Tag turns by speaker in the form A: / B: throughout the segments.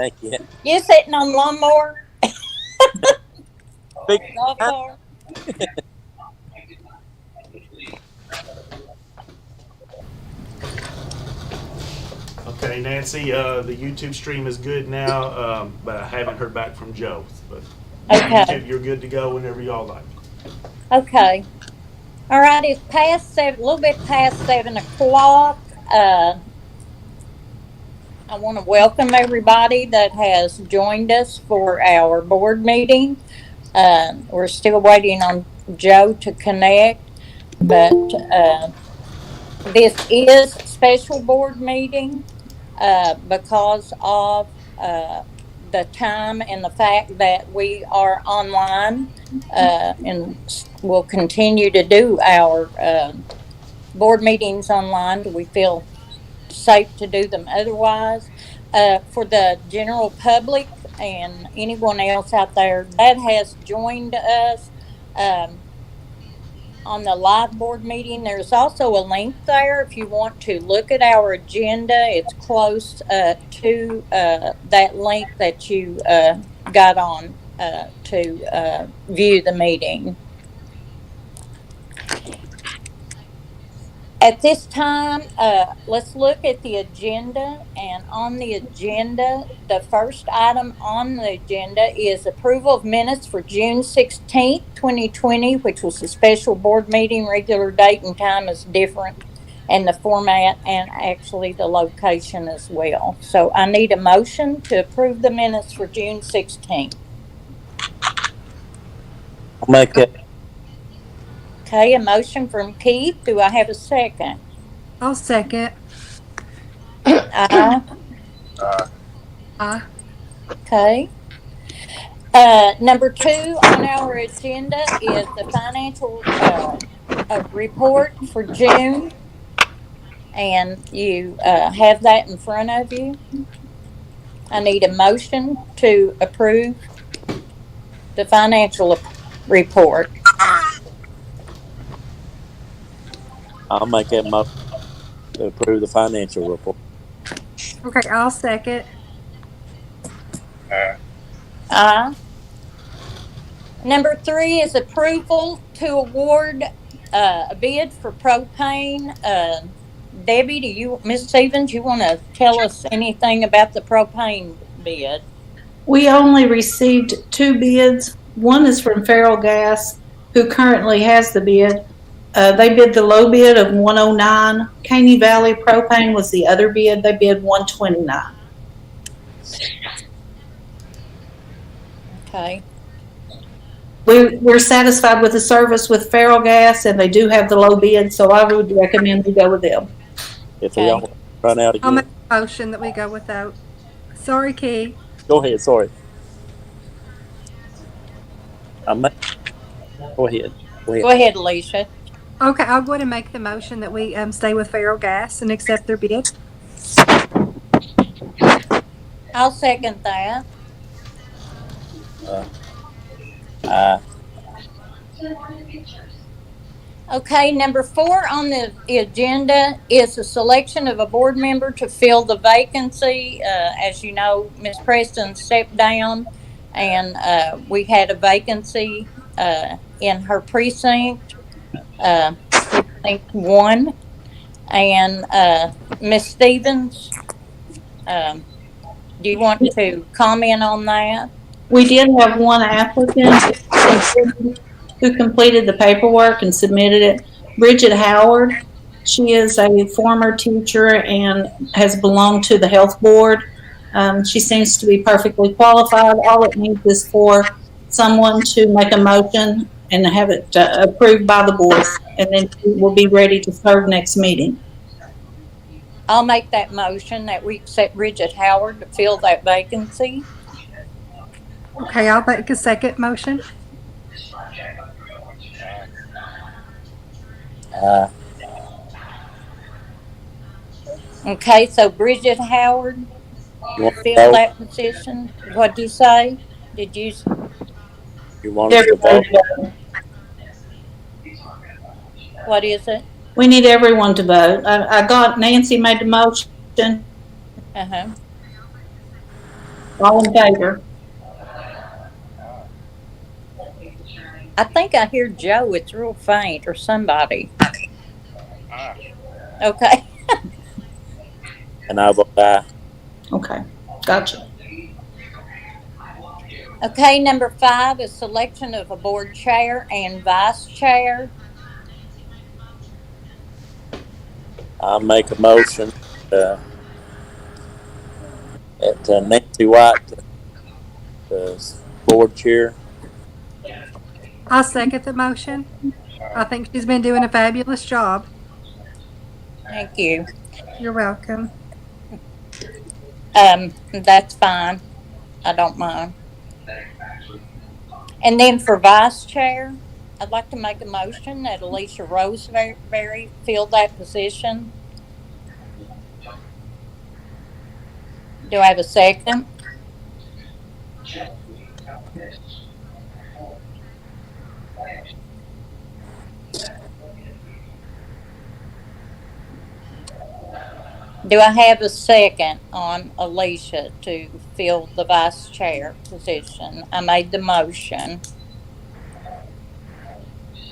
A: Thank you.
B: You sitting on lawnmower?
A: Big
B: Golf cart?
C: Okay, Nancy, the YouTube stream is good now, but I haven't heard back from Joe. But
B: Okay.
C: YouTube, you're good to go whenever y'all like.
B: Okay. All right. It's past seven, a little bit past 7 o'clock. I want to welcome everybody that has joined us for our board meeting. We're still waiting on Joe to connect, but this is a special board meeting because of the time and the fact that we are online and will continue to do our board meetings online. Do we feel safe to do them otherwise? For the general public and anyone else out there that has joined us on the live board meeting, there's also a link there if you want to look at our agenda. It's close to that link that you got on to view the meeting. At this time, let's look at the agenda. And on the agenda, the first item on the agenda is approval of minutes for June 16th, 2020, which was a special board meeting. Regular date and time is different, and the format and actually the location as well. So I need a motion to approve the minutes for June 16th.
A: I'll make it.
B: Okay, a motion from Keith. Do I have a second?
D: I'll second.
B: Aye.
D: Aye.
B: Okay. Number 2 on our agenda is the financial report for June. And you have that in front of you. I need a motion to approve the financial report.
A: I'll make that motion to approve the financial report.
D: Okay, I'll second.
B: Number 3 is approval to award a bid for propane. Debbie, Ms. Stevens, you want to tell us anything about the propane bid?
E: We only received 2 bids. One is from Feral Gas, who currently has the bid. They bid the low bid of $109. Caney Valley Propane was the other bid. They bid $129.
B: Okay.
E: We're satisfied with the service with Feral Gas, and they do have the low bid, so I would recommend we go with them.
A: If we all run out
D: I'll make
A: again,
D: a motion that we go without. Sorry, Key.
A: go ahead. Sorry. Go ahead.
B: Go ahead, Alicia.
D: Okay, I'll go ahead and make the motion that we stay with Feral Gas and accept their bid.
B: I'll second that. Okay, number 4 on the agenda is the selection of a board member to fill the vacancy. As you know, Ms. Preston stepped down, and we had a vacancy in her precinct, precinct 1. And Ms. Stevens, do you want to comment on that?
E: We did have one applicant who completed the paperwork and submitted it. Bridget Howard. She is a former teacher and has belonged to the health board. She seems to be perfectly qualified. All it needs is for someone to make a motion and have it approved by the board, and then she will be ready to serve next meeting.
B: I'll make that motion that we accept Bridget Howard to fill that vacancy.
D: Okay, I'll make a second motion.
B: Okay, so Bridget Howard
A: You
B: fill that position. What'd you say? Did you?
A: want us to vote?
B: What is it?
E: We need everyone to vote. I got Nancy made the motion.
B: Uh-huh.
E: All in favor?
B: I think I hear Joe. It's real faint, or somebody. Okay.
A: And I vote aye.
E: Okay, gotcha.
B: Okay, number 5 is selection of a board chair and vice chair.
A: I'll make a motion at Nancy White as board chair.
D: I'll second the motion. I think she's been doing a fabulous job.
B: Thank you.
D: You're welcome.
B: That's fine. I don't mind. And then for vice chair, I'd like to make a motion that Alicia Roseberry fill that position. Do I have a second? Do I have a second on Alicia to fill the vice chair position? I made the motion.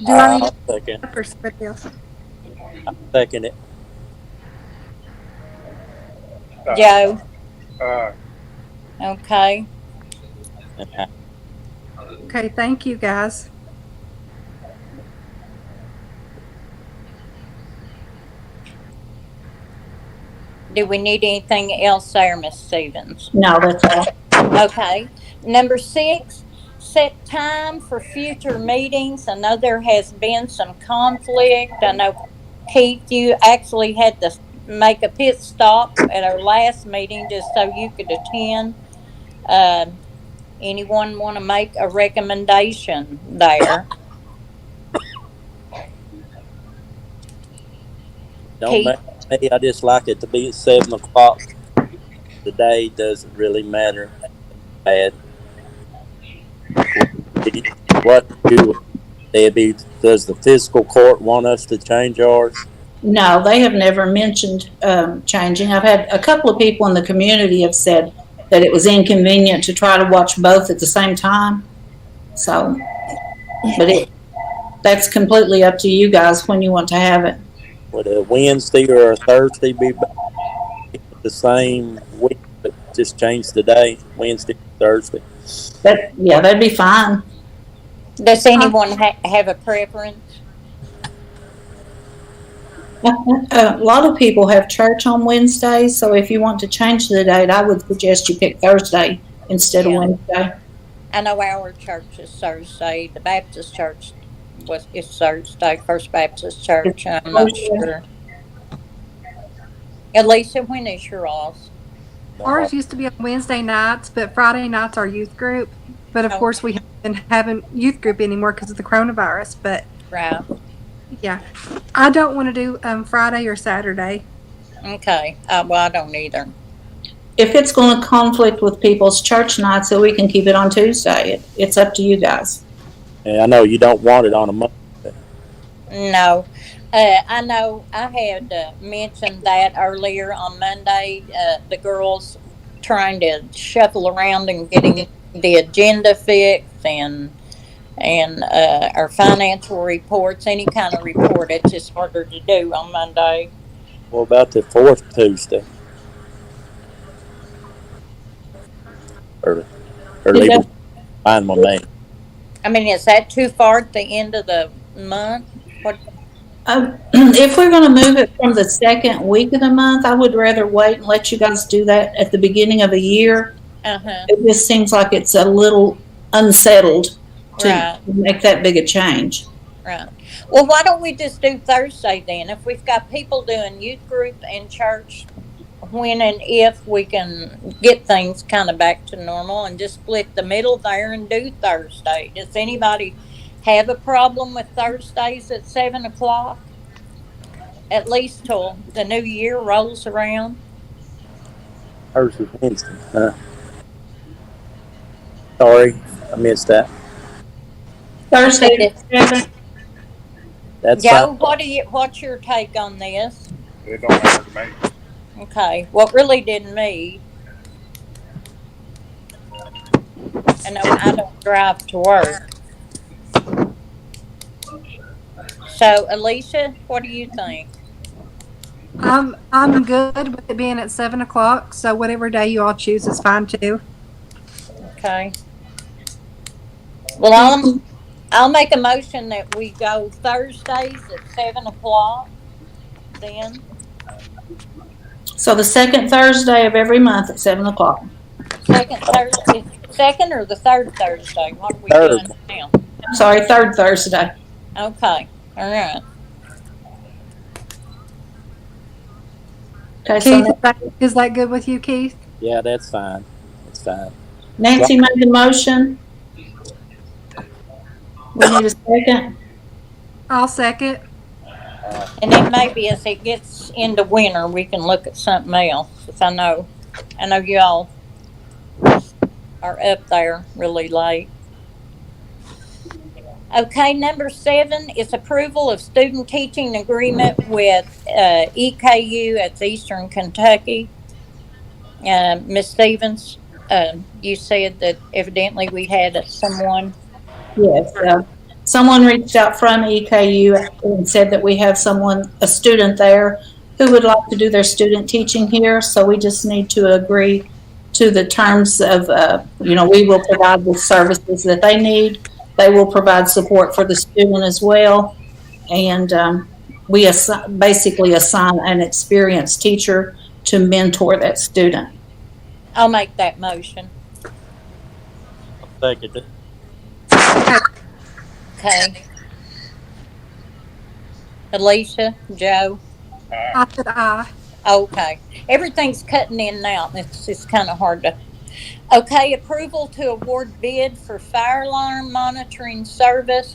D: Do I need
A: I'll second.
D: to or somebody else?
A: I'll second it.
B: Joe? Okay.
D: Okay, thank you guys.
B: Do we need anything else there, Miss Stevens?
E: No, that's all.
B: Okay. Number 6, set time for future meetings. I know there has been some conflict. I know, Keith, you actually had to make a pit stop at our last meeting just so you could attend. Anyone want to make a recommendation there?
A: Don't
B: Keith?
A: matter to me. I just like it to be at 7 o'clock. The day doesn't really matter. Bad. What do Debbie? Does the fiscal court want us to change ours?
E: No, they have never mentioned changing. I've had a couple of people in the community have said that it was inconvenient to try to watch both at the same time. So, but that's completely up to you guys when you want to have it.
A: Would a Wednesday or a Thursday be the same week, but just change the day? Wednesday, Thursday.
E: That'd be fine.
B: Does anyone have a preference?
E: A lot of people have church on Wednesdays, so if you want to change the date, I would suggest you pick Thursday instead of Wednesday.
B: I know our church is Thursday. The Baptist church is Thursday. First Baptist Church. I'm not sure. Alicia, when is your off?
D: Ours used to be on Wednesday nights, but Friday nights are youth group. But of course, we haven't been having youth group anymore because of the coronavirus. But
B: Right.
D: yeah, I don't want to do Friday or Saturday.
B: Okay. Well, I don't either.
E: If it's going to conflict with people's church nights, so we can keep it on Tuesday. It's up to you guys.
A: And I know you don't want it on a Monday.
B: No. I know I had mentioned that earlier on Monday. The girls trying to shuffle around and getting the agenda fixed and our financial reports, any kind of report. It's just harder to do on Monday.
A: What about the 4th Tuesday? Or leave it fine with me.
B: I mean, is that too far at the end of the month? What?
E: If we're going to move it from the second week of the month, I would rather wait and let you guys do that at the beginning of the year. It just seems like it's a little unsettled to make that big a change.
B: Right. Well, why don't we just do Thursday then? If we've got people doing youth group and church, when and if we can get things kind of back to normal and just split the middle there and do Thursday. Does anybody have a problem with Thursdays at 7 o'clock? At least till the new year rolls around?
A: Hers is Wednesday. Sorry, I missed that.
E: Thursday at 7.
A: That's
B: Joe,
A: fine.
B: what's your take on this?
F: It don't matter to me.
B: Okay. What really didn't meet. I know I don't drive to work. So, Alicia, what do you think?
D: I'm good with it being at 7 o'clock. So whatever day you all choose is fine too.
B: Okay. Well, I'll make a motion that we go Thursdays at 7 o'clock. Then
E: So the second Thursday of every month at 7 o'clock.
B: second Thursday, second or the third Thursday. What are we
A: Third.
B: doing now?
E: I'm sorry, third Thursday.
B: Okay. All right.
E: Okay, so
D: Keith, is that good with you, Keith?
A: Yeah, that's fine. That's fine.
E: Nancy made the motion. We need a second.
D: I'll second.
B: And then maybe as it gets into winter, we can look at something else. If I know you all are up there really late. Okay, number 7 is approval of student teaching agreement with EKU at Eastern Kentucky. Ms. Stevens, you said that evidently we had someone.
E: Yes. Someone reached out from EKU and said that we have a student there who would like to do their student teaching here. So we just need to agree to the terms of, we will provide the services that they need. They will provide support for the student as well. And we basically assign an experienced teacher to mentor that student.
B: I'll make that motion.
A: Second it.
B: Okay. Alicia, Joe.
D: I said aye.
B: Okay. Everything's cutting in and out. It's just kind of hard to. Okay, approval to award bid for fire alarm monitoring service.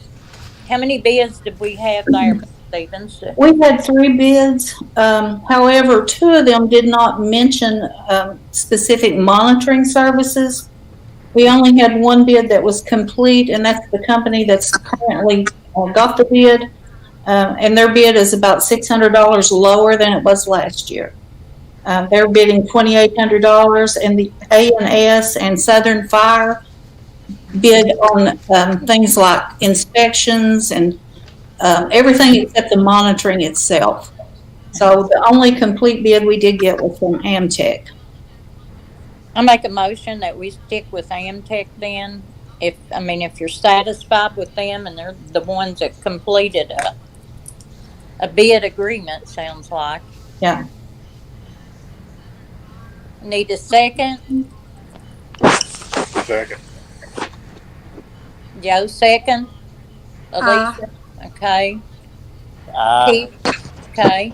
B: How many bids did we have there, Ms. Stevens?
E: We had 3 bids. However, 2 of them did not mention specific monitoring services. We only had 1 bid that was complete, and that's the company that's currently got the bid. And their bid is about $600 lower than it was last year. They're bidding $2,800, and the A&S and Southern Fire bid on things like inspections and everything except the monitoring itself. So the only complete bid we did get was from Amtech.
B: I make a motion that we stick with Amtech then. If you're satisfied with them and they're the ones that completed a bid agreement, sounds like.
E: Yeah.
B: Need a second?
F: Second.
B: Joe, second. Alicia? Okay. Keith? Okay.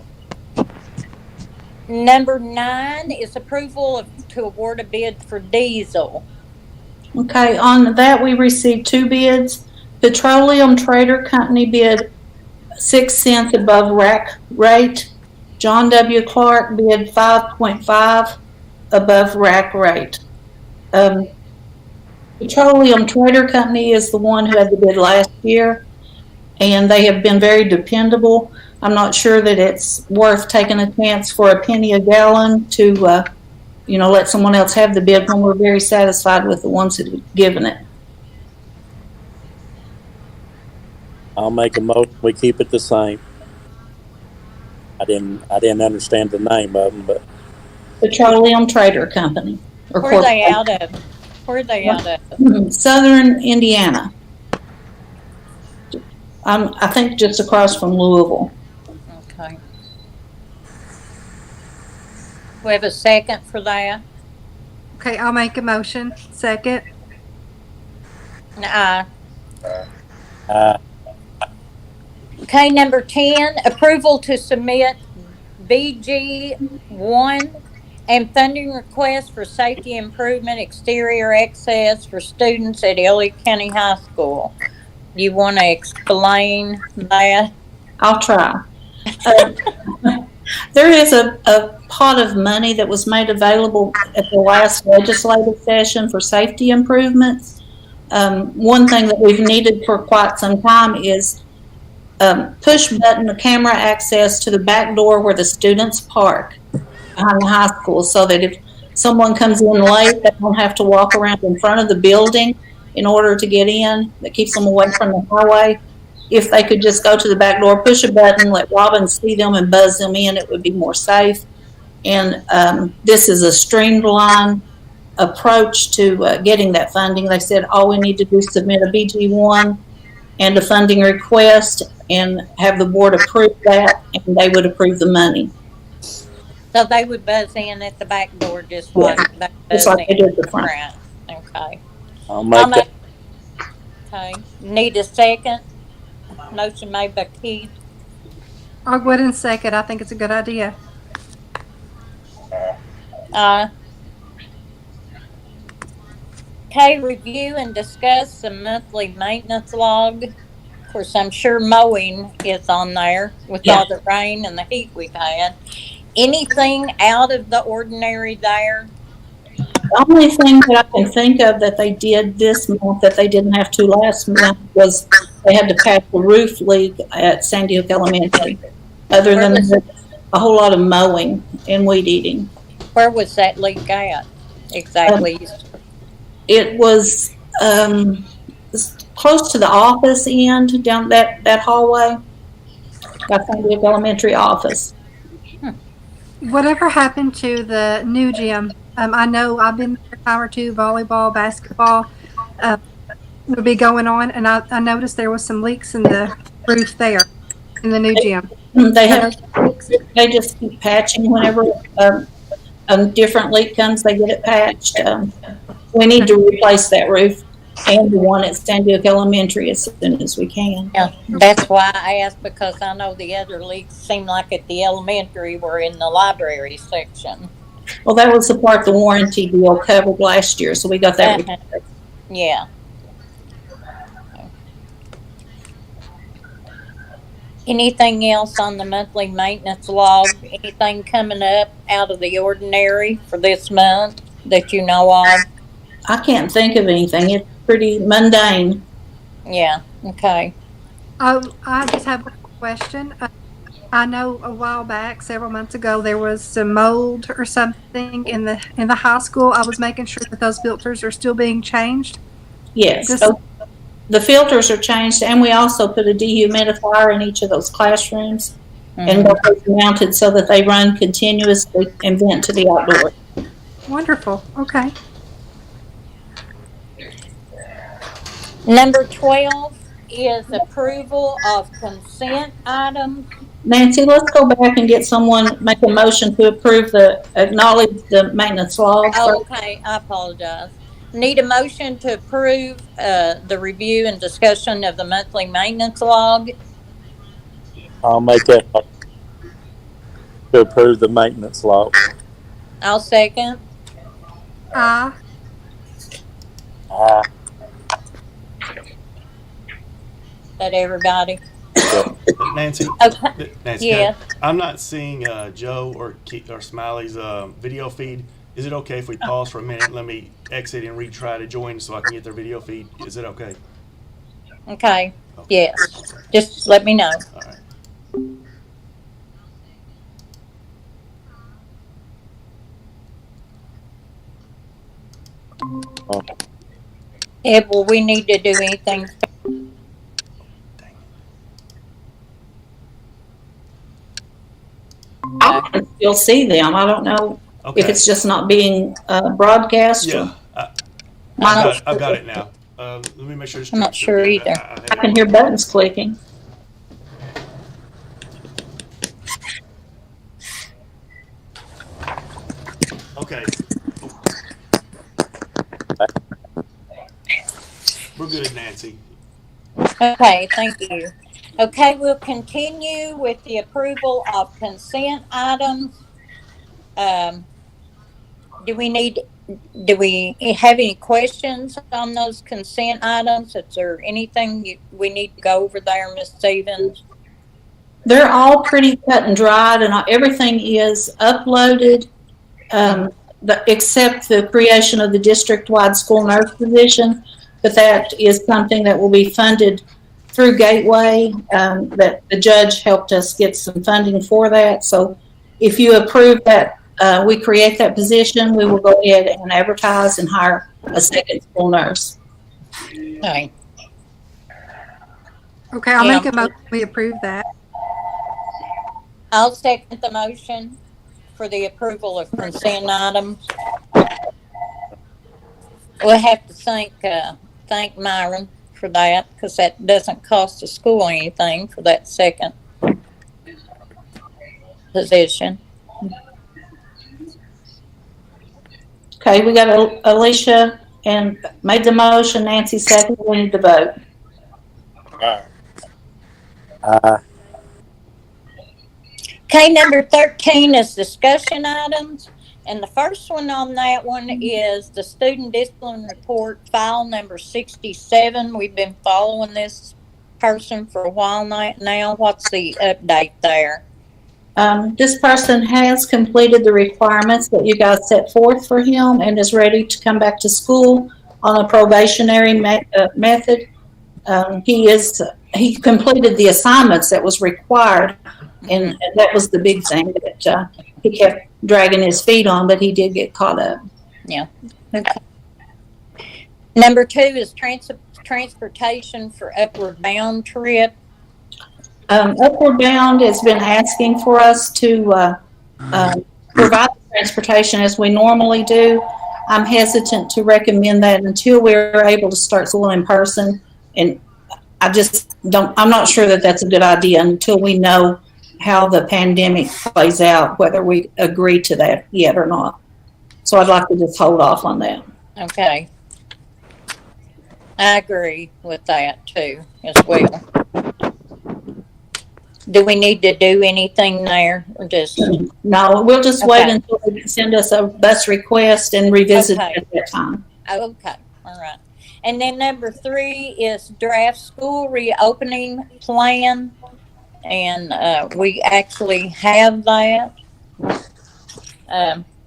B: Number 9 is approval to award a bid for diesel.
E: Okay, on that we received 2 bids. Petroleum Trader Company bid 6 cents above rack rate. John W. Clark bid 5.5 above rack rate. Petroleum Trader Company is the one who had the bid last year, and they have been very dependable. I'm not sure that it's worth taking a chance for a penny a gallon to, let someone else have the bid when we're very satisfied with the ones that have given it.
A: I'll make a motion. We keep it the same. I didn't understand the name of them, but
E: Petroleum Trader Company.
B: Where are they out of?
E: Southern Indiana. I think just across from Louisville.
B: Okay. We have a second for that?
D: Okay, I'll make a motion. Second.
B: Okay, number 10, approval to submit BG1 and funding request for safety improvement exterior access for students at Elliott County High School. You want to explain that?
E: I'll try. There is a pot of money that was made available at the last legislative session for safety improvements. One thing that we've needed for quite some time is push button camera access to the back door where the students park behind the high school, so that if someone comes in late, they don't have to walk around in front of the building in order to get in. That keeps them away from the highway. If they could just go to the back door, push a button, let Robin see them and buzz them in, it would be more safe. And this is a streamlined approach to getting that funding. They said all we need to do is submit a BG1 and a funding request and have the board approve that, and they would approve the money.
B: So they would buzz in at the back door just like they
E: Just
B: buzz
E: like they
B: in
E: did the
B: at
E: front.
B: Okay.
A: I'll make that.
B: Okay. Need a second? Motion made by Keith.
D: I'll go ahead and second. I think it's a good idea.
B: Okay, review and discuss the monthly maintenance log. Of course, I'm sure mowing is on there with all the rain and the heat we've had. Anything out of the ordinary there?
E: The only thing that I can think of that they did this month that they didn't have to last month was they had to patch the roof leak at Sandy Hook Elementary. Other than that, a whole lot of mowing and weed eating.
B: Where was that leak at exactly?
E: It was close to the office end down that hallway. By Sandy Hook Elementary office.
D: Whatever happened to the new gym? I know I've been there a time or two, volleyball, basketball would be going on, and I noticed there was some leaks in the roof there in the new gym.
E: They just keep patching whenever a different leak comes, they get it patched. We need to replace that roof and the one at Sandy Hook Elementary as soon as we can.
B: Yeah, that's why I asked, because I know the other leaks seem like at the elementary were in the library section.
E: Well, that was the part the warranty deal covered last year, so we got that.
B: Yeah. Anything else on the monthly maintenance log? Anything coming up out of the ordinary for this month that you know of?
E: I can't think of anything. It's pretty mundane.
B: Yeah. Okay.
D: I just have a question. I know a while back, several months ago, there was some mold or something in the high school. I was making sure that those filters are still being changed.
E: Yes. So the filters are changed, and we also put a dehumidifier in each of those classrooms, and those are mounted so that they run continuously and vent to the outdoors.
D: Wonderful. Okay.
B: Number 12 is approval of consent items.
E: Nancy, let's go back and get someone make a motion to acknowledge the maintenance log.
B: Oh, okay, I apologize. Need a motion to approve the review and discussion of the monthly maintenance log.
A: I'll make that to approve the maintenance log.
B: I'll second. That everybody?
C: Nancy.
B: Okay.
C: Nancy,
B: Yeah.
C: I'm not seeing Joe or Smiley's video feed. Is it okay if we pause for a minute? Let me exit and retry to join so I can get their video feed. Is it okay?
B: Okay. Yes. Just let me know.
C: All right.
B: Ed, will we need to do anything?
E: I can still see them. I don't know if it's just not being broadcast.
C: Yeah, I've got it now. Let me make sure.
B: I'm not sure either.
E: I can hear buttons clicking.
C: Okay. We're good, Nancy.
B: Okay, thank you. Okay, we'll continue with the approval of consent items. Do we have any questions on those consent items? Is there anything we need to go over there, Ms. Stevens?
E: They're all pretty cut and dried, and everything is uploaded, except the creation of the district-wide school nurse position. But that is something that will be funded through Gateway. That the judge helped us get some funding for that. So if you approve that we create that position, we will go ahead and advertise and hire a second school nurse.
B: Okay.
D: Okay, I'll
B: Yeah.
D: make a motion. We approve that.
B: I'll second the motion for the approval of consent items. We'll have to thank Myron for that, because that doesn't cost the school anything for that second position.
E: Okay, we got Alicia and made the motion, Nancy seconded, we need to vote.
B: Okay, number 13 is discussion items. And the first one on that one is the student discipline report, file number 67. We've been following this person for a while now. What's the update there?
E: This person has completed the requirements that you guys set forth for him and is ready to come back to school on a probationary method. He completed the assignments that was required, and that was the big thing that he kept dragging his feet on, but he did get caught up.
B: Yeah. Okay. Number 2 is transportation for Upward Bound trip.
E: Upward Bound has been asking for us to provide transportation as we normally do. I'm hesitant to recommend that until we're able to start school in person, and I'm not sure that that's a good idea until we know how the pandemic plays out, whether we agree to that yet or not. So I'd like to just hold off on that.
B: Okay. I agree with that too, as well. Do we need to do anything there, or just?
E: No, we'll just wait until they send us a bus request and revisit it at that time.
B: Okay, all right. And then number 3 is draft school reopening plan, and we actually have that.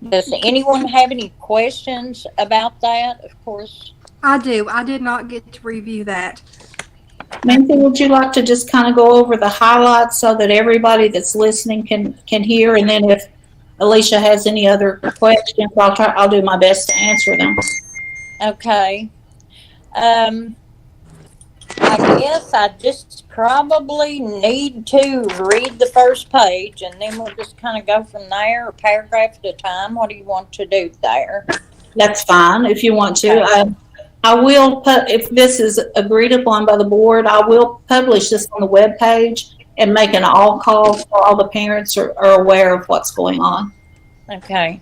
B: Does anyone have any questions about that? Of course.
D: I do. I did not get to review that.
E: Nancy, would you like to just kind of go over the highlights so that everybody that's listening can hear? And then if Alicia has any other questions, I'll do my best to answer them.
B: Okay. I guess I just probably need to read the first page, and then we'll just kind of go from there, a paragraph at a time. What do you want to do there?
E: That's fine if you want to.
B: Okay.
E: I will if this is agreed upon by the board, I will publish this on the web page and make an all call so all the parents are aware of what's going on.
B: Okay.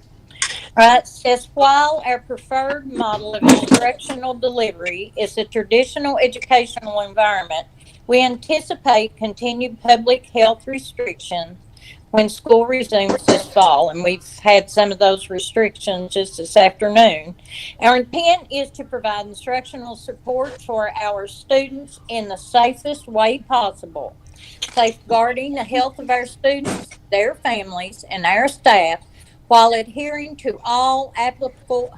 B: All right. It says, while our preferred model of instructional delivery is a traditional educational environment, we anticipate continued public health restrictions when school resumes this fall, and we've had some of those restrictions just this afternoon. Our intent is to provide instructional support for our students in the safest way possible, safeguarding the health of our students, their families, and our staff, while adhering to all applicable,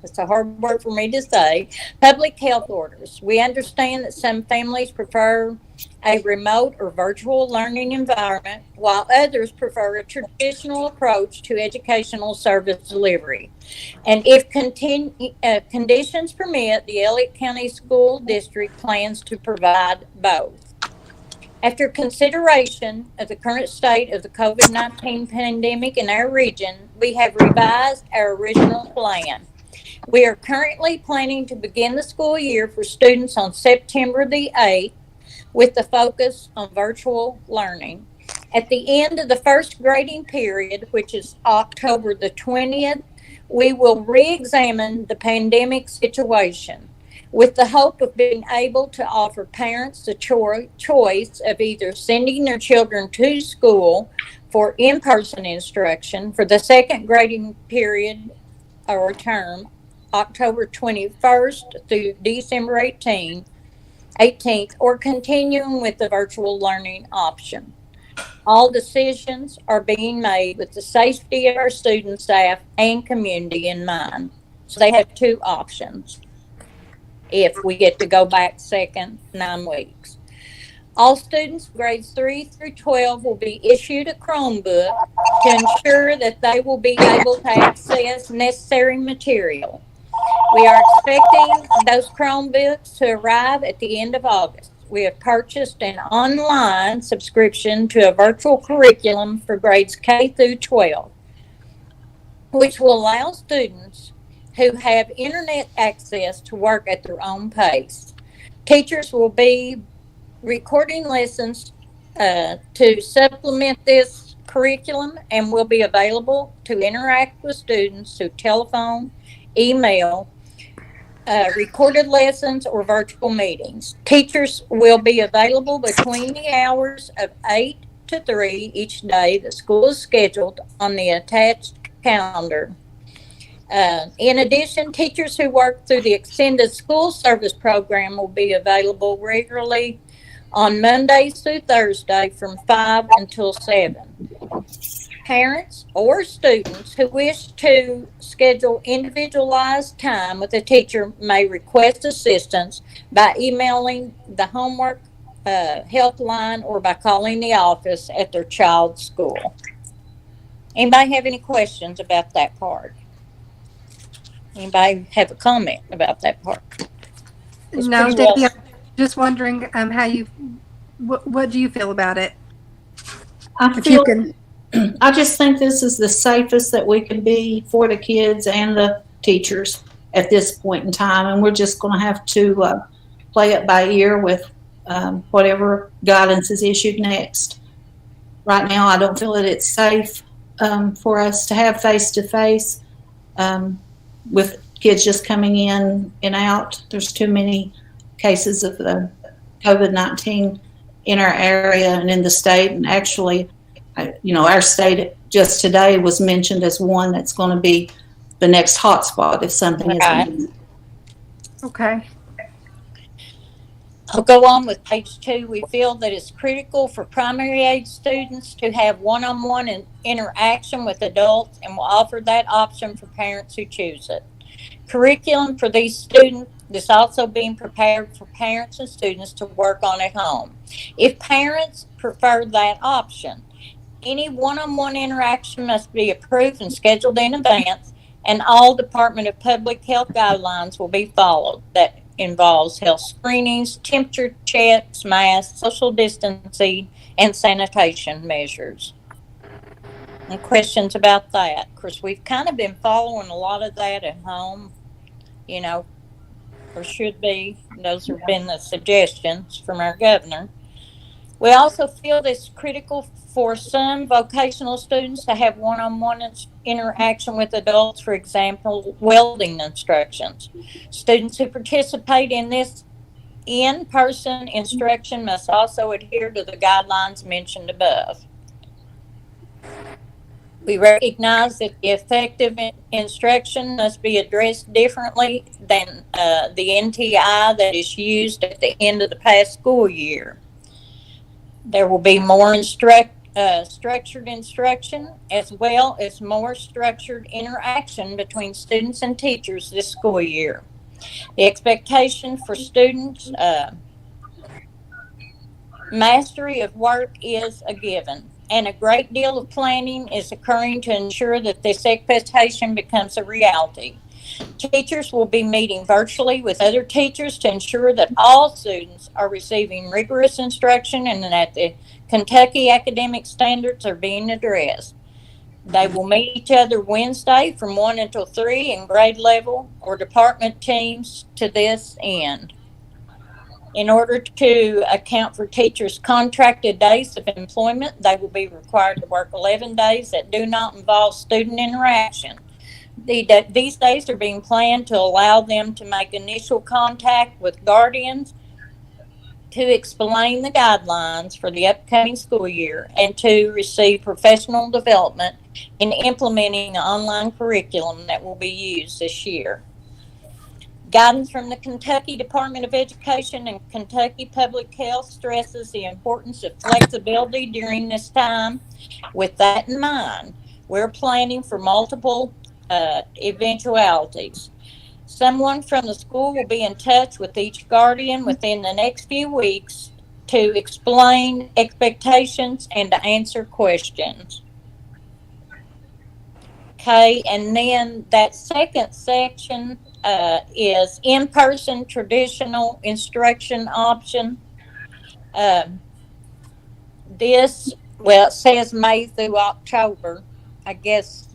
B: it's a hard word for me to say, public health orders. We understand that some families prefer a remote or virtual learning environment, while others prefer a traditional approach to educational service delivery. And if conditions permit, the Elliott County School District plans to provide both. After consideration of the current state of the COVID-19 pandemic in our region, we have revised our original plan. We are currently planning to begin the school year for students on September the 8th with the focus on virtual learning. At the end of the first grading period, which is October the 20th, we will re-examine the pandemic situation with the hope of being able to offer parents the choice of either sending their children to school for in-person instruction for the second grading period or term, October 21st through December 18th, or continuing with the virtual learning option. All decisions are being made with the safety of our students, staff, and community in mind. So they have 2 options if we get to go back second 9 weeks. All students grades 3 through 12 will be issued a Chromebook to ensure that they will be able to access necessary material. We are expecting those Chromebooks to arrive at the end of August. We have purchased an online subscription to a virtual curriculum for grades K through 12, which will allow students who have internet access to work at their own pace. Teachers will be recording lessons to supplement this curriculum and will be available to interact with students through telephone, email, recorded lessons, or virtual meetings. Teachers will be available between the hours of 8 to 3 each day. The school is scheduled on the attached calendar. In addition, teachers who work through the Extended School Service Program will be available regularly on Mondays through Thursday from 5 until 7. Parents or students who wish to schedule individualized time with a teacher may request assistance by emailing the homework helpline or by calling the office at their child's school. Anybody have any questions about that part? Anybody have a comment about that part? It's
D: No,
B: pretty well.
D: Debbie, I'm just wondering how you, what do you feel about it? If you can.
E: I just think this is the safest that we can be for the kids and the teachers at this point in time, and we're just going to have to play it by ear with whatever guidance is issued next. Right now, I don't feel that it's safe for us to have face-to-face with kids just coming in and out. There's too many cases of the COVID-19 in our area and in the state, and actually, our state just today was mentioned as one that's going to be the next hotspot if something is.
D: Okay.
B: I'll go on with page 2. We feel that it's critical for primary age students to have one-on-one interaction with adults and will offer that option for parents who choose it. Curriculum for these students is also being prepared for parents and students to work on at home. If parents prefer that option, any one-on-one interaction must be approved and scheduled in advance, and all Department of Public Health guidelines will be followed. That involves health screenings, temperature checks, masks, social distancing, and sanitation measures. And questions about that? Of course, we've kind of been following a lot of that at home, or should be. Those have been the suggestions from our governor. We also feel it's critical for some vocational students to have one-on-one interaction with adults, for example, welding instructions. Students who participate in this in-person instruction must also adhere to the guidelines mentioned above. We recognize that the effective instruction must be addressed differently than the NTI that is used at the end of the past school year. There will be more structured instruction, as well as more structured interaction between students and teachers this school year. The expectation for students' mastery of work is a given, and a great deal of planning is occurring to ensure that this expectation becomes a reality. Teachers will be meeting virtually with other teachers to ensure that all students are receiving rigorous instruction and that the Kentucky academic standards are being addressed. They will meet each other Wednesday from 1 until 3 in grade level or department teams to this end. In order to account for teachers' contracted days of employment, they will be required to work 11 days that do not involve student interaction. These days are being planned to allow them to make initial contact with guardians to explain the guidelines for the upcoming school year and to receive professional development in implementing the online curriculum that will be used this year. Guidance from the Kentucky Department of Education and Kentucky Public Health stresses the importance of flexibility during this time. With that in mind, we're planning for multiple eventualities. Someone from the school will be in touch with each guardian within the next few weeks to explain expectations and to answer questions. Okay, and then that second section is in-person traditional instruction option. This, well, it says May through October. I guess.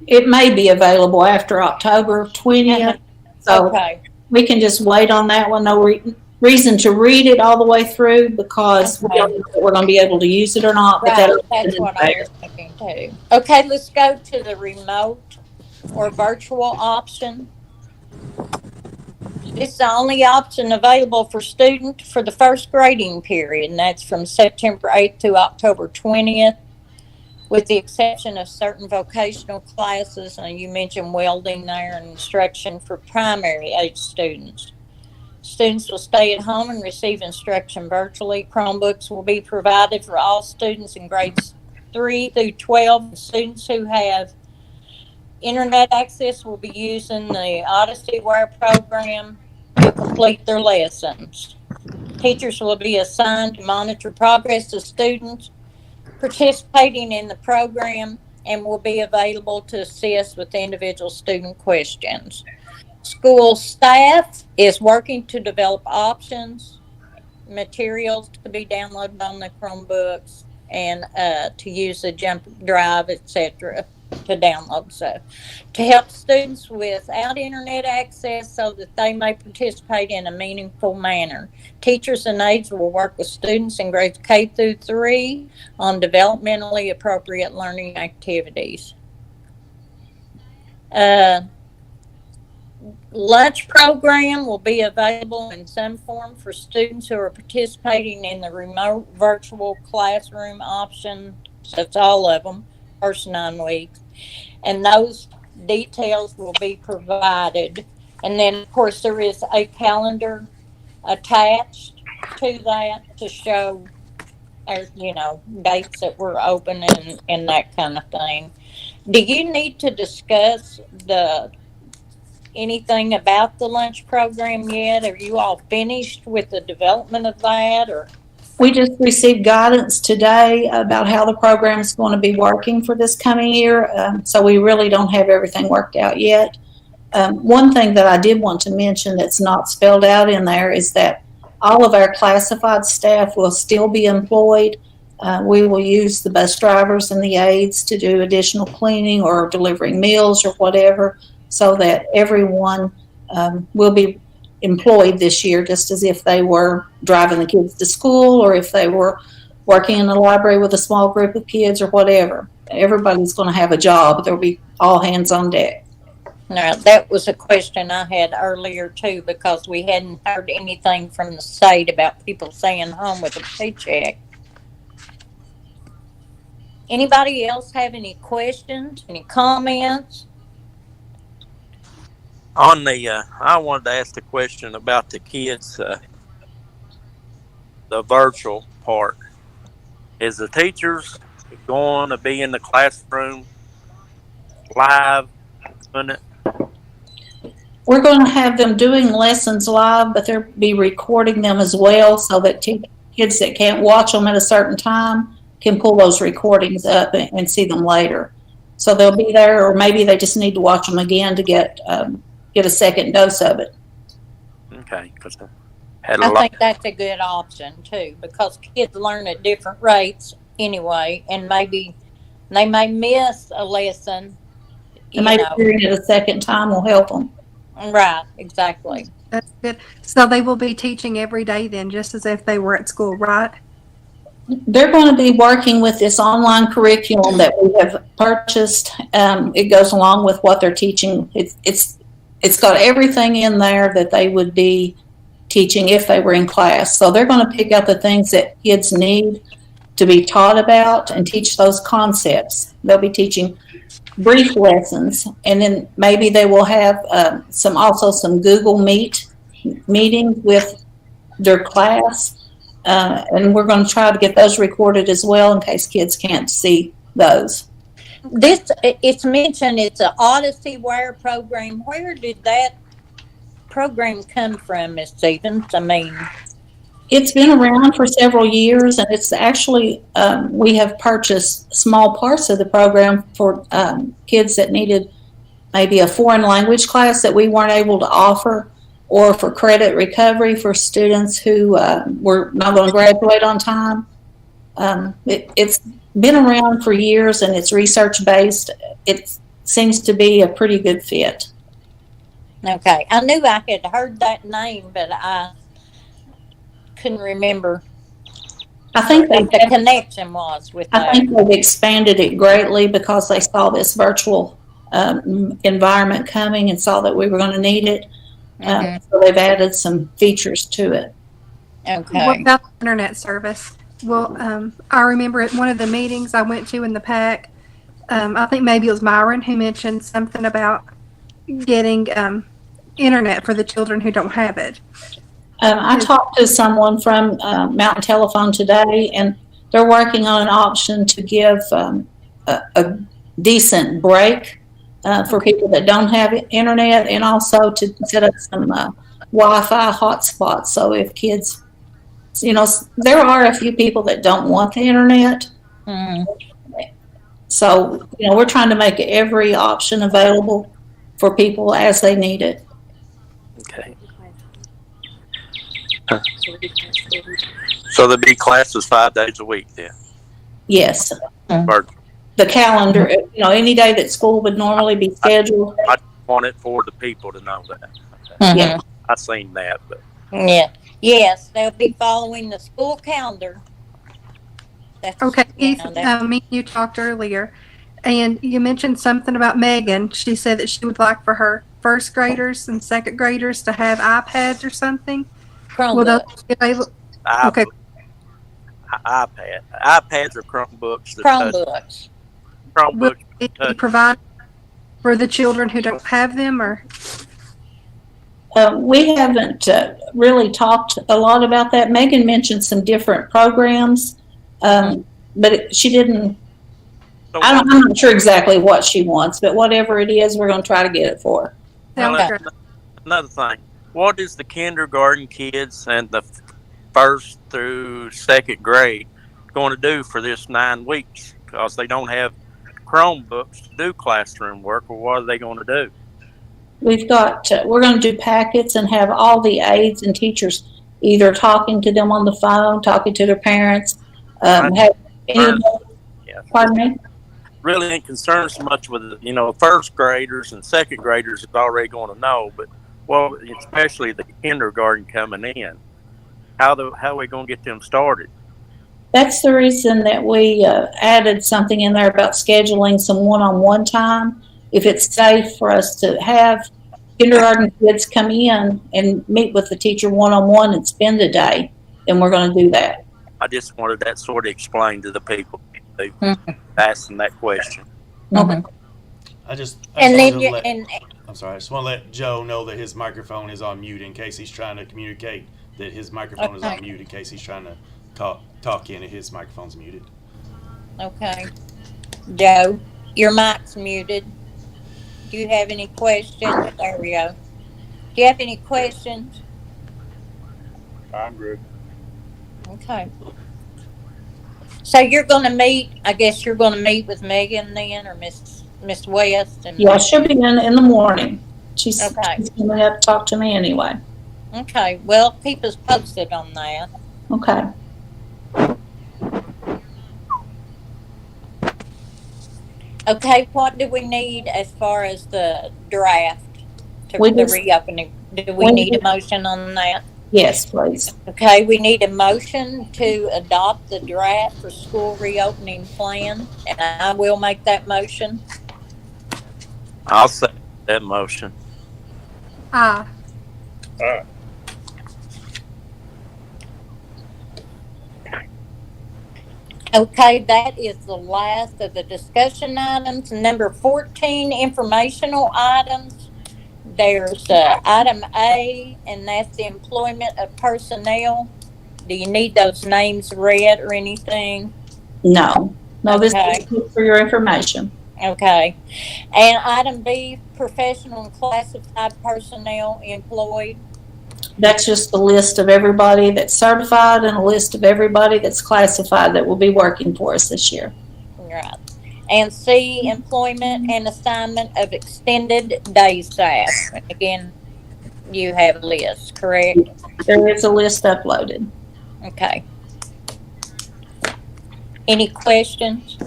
E: It may be available after October 20th. So
B: Okay.
E: we can just wait on that one. No reason to read it all the way through because we don't know if we're going to be able to use it or not.
B: Right,
E: But
B: that's what I was thinking too. Okay, let's go to the remote or virtual option. This is the only option available for students for the first grading period, and that's from September 8th to October 20th, with the exception of certain vocational classes. And you mentioned welding there, and instruction for primary age students. Students will stay at home and receive instruction virtually. Chromebooks will be provided for all students in grades 3 through 12. Students who have internet access will be using the OdysseyWare program to complete their lessons. Teachers will be assigned to monitor progress of students participating in the program and will be available to assist with individual student questions. School staff is working to develop options, materials to be downloaded on the Chromebooks, and to use the jump drive, etc., to download stuff to help students without internet access so that they may participate in a meaningful manner. Teachers and aides will work with students in grades K through 3 on developmentally appropriate learning activities. Lunch program will be available in some form for students who are participating in the remote virtual classroom option. So it's all of them, first 9 weeks. And those details will be provided. And then, of course, there is a calendar attached to that to show, dates that we're open and that kind of thing. Do you need to discuss anything about the lunch program yet? Are you all finished with the development of that, or?
E: we just received guidance today about how the program is going to be working for this coming year. So we really don't have everything worked out yet. One thing that I did want to mention that's not spelled out in there is that all of our classified staff will still be employed. We will use the bus drivers and the aides to do additional cleaning or delivering meals or whatever, so that everyone will be employed this year, just as if they were driving the kids to school or if they were working in the library with a small group of kids or whatever. Everybody's going to have a job. There'll be all hands on deck.
B: Now, that was a question I had earlier too, because we hadn't heard anything from the state about people staying home with a paycheck. Anybody else have any questions, any comments?
A: I wanted to ask the question about the kids, the virtual part. Is the teachers going to be in the classroom live doing it?
E: We're going to have them doing lessons live, but they'll be recording them as well so that kids that can't watch them at a certain time can pull those recordings up and see them later. So they'll be there, or maybe they just need to watch them again to get a second dose of it.
A: Okay, because
B: I think that's a good option too, because kids learn at different rates anyway, and maybe they may miss a lesson.
E: And maybe hearing it a second time will help them.
B: Right, exactly.
D: That's good. So they will be teaching every day then, just as if they were at school, right?
E: They're going to be working with this online curriculum that we have purchased. It goes along with what they're teaching. It's got everything in there that they would be teaching if they were in class. So they're going to pick out the things that kids need to be taught about and teach those concepts. They'll be teaching brief lessons, and then maybe they will have some Google Meet meetings with their class, and we're going to try to get those recorded as well in case kids can't see those.
B: It's mentioned it's an OdysseyWare program. Where did that program come from, Ms. Stevens? I mean,
E: It's been around for several years, and it's actually, we have purchased small parts of the program for kids that needed maybe a foreign language class that we weren't able to offer, or for credit recovery for students who were not going to graduate on time. It's been around for years, and it's research-based. It seems to be a pretty good fit.
B: Okay. I knew I had heard that name, but I couldn't remember
E: I think
B: what the connection was with
E: I
B: that.
E: think they've expanded it greatly because they saw this virtual environment coming and saw that we were going to need it. So they've added some features to it.
B: Okay.
D: What about the internet service? Well, I remember at one of the meetings I went to in the PAC, I think maybe it was Myron who mentioned something about getting internet for the children who don't have it.
E: I talked to someone from Mountain Telephone today, and they're working on an option to give a decent break for people that don't have internet, and also to set up some Wi-Fi hotspots. So if kids, there are a few people that don't want the internet. So, we're trying to make every option available for people as they need it.
A: Okay. So there'll be classes 5 days a week then?
E: Yes.
A: Or
E: The calendar, any day that school would normally be scheduled.
A: I want it for the people to know that.
E: Yeah.
A: I seen that, but
B: Yeah. Yes, they'll be following the school calendar. That's,
D: Okay,
B: you
D: Keith,
B: know, that-
D: me and you talked earlier, and you mentioned something about Megan. She said that she would like for her first graders and second graders to have iPads or something. Will those
B: Chromebook.
D: be able?
A: I,
D: Okay.
A: iPads or Chromebooks.
B: Chromebooks.
D: Will
A: Chromebooks.
D: it be provided for the children who don't have them, or?
E: We haven't really talked a lot about that. Megan mentioned some different programs, but she didn't.
A: So
E: I'm not sure exactly what she wants, but whatever it is, we're going to try to get it for her.
A: Well,
D: Okay.
A: another thing. What is the kindergarten kids and the first through second grade going to do for this 9 weeks? Because they don't have Chromebooks to do classroom work, or what are they going to do?
E: We've got, we're going to do packets and have all the aides and teachers either talking to them on the phone, talking to their parents, have any,
A: Yeah.
E: pardon me?
A: Really ain't concerned so much with first graders and second graders is already going to know, but especially the kindergarten coming in, how are we going to get them started?
E: That's the reason that we added something in there about scheduling some one-on-one time. If it's safe for us to have kindergarten kids come in and meet with the teacher one-on-one and spend a day, then we're going to do that.
A: I just wanted that sort of explained to the people asking that question.
B: Mhm.
C: I just
B: And
C: wanted
B: then
C: to let,
B: and
C: I'm sorry. I just want to let Joe know that his microphone is on mute in case he's trying to communicate that his microphone is on
B: Okay.
C: mute in case he's trying to talk in and his microphone's muted.
B: okay. Joe, your mic's muted. Do you have any questions? There we go. Do you have any questions?
A: I'm good.
B: Okay. So you're going to meet, I guess you're going to meet with Megan then, or Miss West? And
E: Yeah, she'll be in the morning. She's
B: Okay.
E: going to have to talk to me anyway.
B: Okay, well, keep us posted on that.
E: Okay.
B: Okay, what do we need as far as the draft to
E: We
B: the
E: just-
B: reopening? Do we
E: we
B: need a
E: just-
B: motion on that?
E: Yes, please.
B: Okay, we need a motion to adopt the draft for school reopening plan, and I will make that motion.
A: I'll second that motion.
D: Ah,
B: Okay, that is the last of the discussion items. Number 14, informational items. There's item A, and that's the employment of personnel. Do you need those names read or anything?
E: No. No, this
B: Okay.
E: is just for your information.
B: Okay. And item B, professional and classified personnel employed.
E: That's just a list of everybody that's certified and a list of everybody that's classified that will be working for us this year.
B: Right. And C, employment and assignment of extended day staff. And again, you have a list, correct?
E: There is a list uploaded.
B: Okay. Any questions?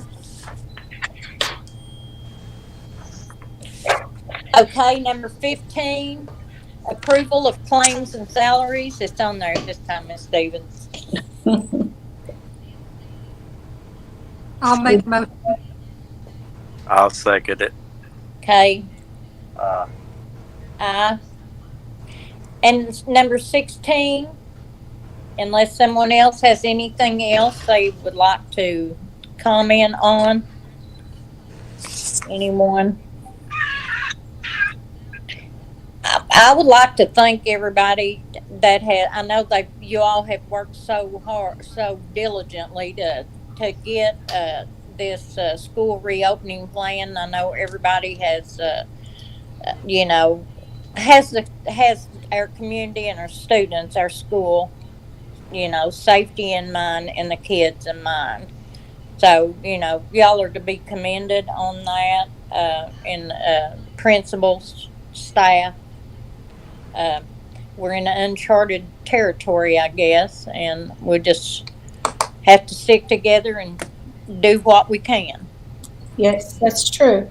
B: Okay, number 15, approval of claims and salaries. It's on there this time, Ms. Stevens.
D: I'll make a motion.
A: I'll second it.
B: Okay.
A: Uh,
B: And number 16, unless someone else has anything else they would like to comment on. Anyone? I would like to thank everybody that had. I know that you all have worked so hard, so diligently to get this school reopening plan. I know everybody has, you know, has our community and our students, our school, you know, safety in mind and the kids in mind. So, you know, y'all are to be commended on that, and principals, staff. Uh, we're in uncharted territory, I guess, and we just have to stick together and do what we can.
E: Yes, that's true.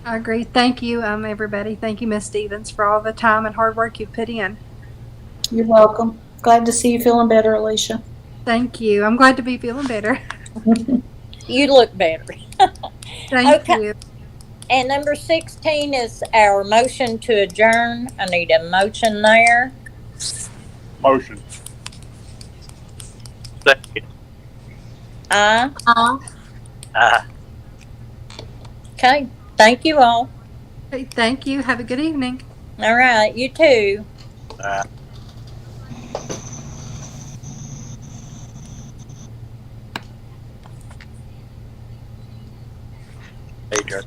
D: I agree. Thank you, everybody. Thank you, Miss Stevens, for all the time and hard work you put in.
E: You're welcome. Glad to see you feeling better, Alicia.
D: Thank you. I'm glad to be feeling better.
B: You look better.
D: Thank
B: Okay.
D: you.
B: And number 16 is our motion to adjourn. I need a motion there.
A: motion. Second.
B: Aye.
A: Aye.
B: Okay. Thank you all.
D: Okay, thank you. Have a good evening.
B: All right. You too.
A: Aye. Hey, Jerry.